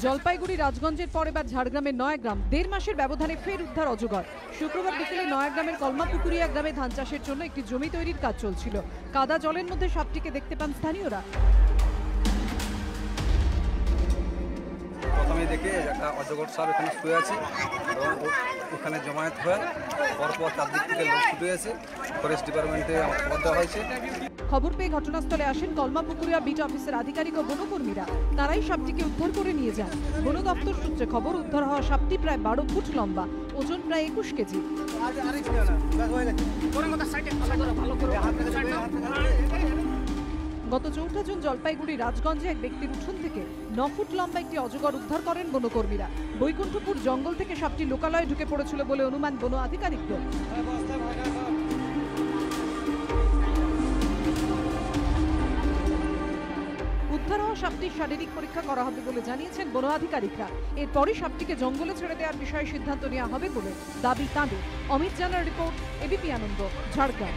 জলপাইগুড়ি রাজগঞ্জের পর এবার ঝাড়গ্রামের নয়াগ্রাম। ১.৫ মাসের ব্যবধানে ফের উদ্ধার অজগর। শুক্রবার বিকেলে নয়াগ্রামের কলমাপুকুরিয়া গ্রামে ধান চাষের জন্য একটি জমি তৈরির কাজ চলছিল। কাদা জলের মধ্যে সাপটিকে দেখতে পান স্থানীয়রা। প্রথমে দেখে একটা অজগর সাপ এখানে শুয়ে আছে এবং ওখানে জমায়েত হয়ে পরপর চারদিক থেকে লোক ছুটে আছে। ফরেস্ট ডিপার্টমেন্টে খবর দেওয়া হয়েছে। খবর পেয়ে ঘটনাস্থলে আসেন কলমাপুকুরিয়া বিট অফিসের আধিকারিক ও বনকর্মীরা। তারাই সাপটিকে উদ্ধার করে নিয়ে যান। বন দপ্তর সূত্রে খবর, উদ্ধার হওয়া সাপটি প্রায় ১২ ফুট লম্বা, ওজন প্রায় ২১ কেজি। গত ৪ জুন জলপাইগুড়ি রাজগঞ্জে এক ব্যক্তির উঠোন থেকে ৯ ফুট লম্বা একটি অজগর উদ্ধার করেন বনকর্মীরা। বৈকুণ্ঠপুর জঙ্গল থেকে সাপটি লোকালয়ে ঢুকে পড়েছিল বলে অনুমান বন আধিকারিকদের। উদ্ধার হওয়া সাপটির শারীরিক পরীক্ষা করা হবে বলে জানিয়েছেন বন আধিকারিকরা। এরপরই সাপটিকে জঙ্গলে ছেড়ে দেওয়ার বিষয়ে সিদ্ধান্ত নেওয়া হবে বলে দাবি তাঁদের। অমিত জানার রিপোর্ট, এবিপি আনন্দ, ঝাড়গ্রাম।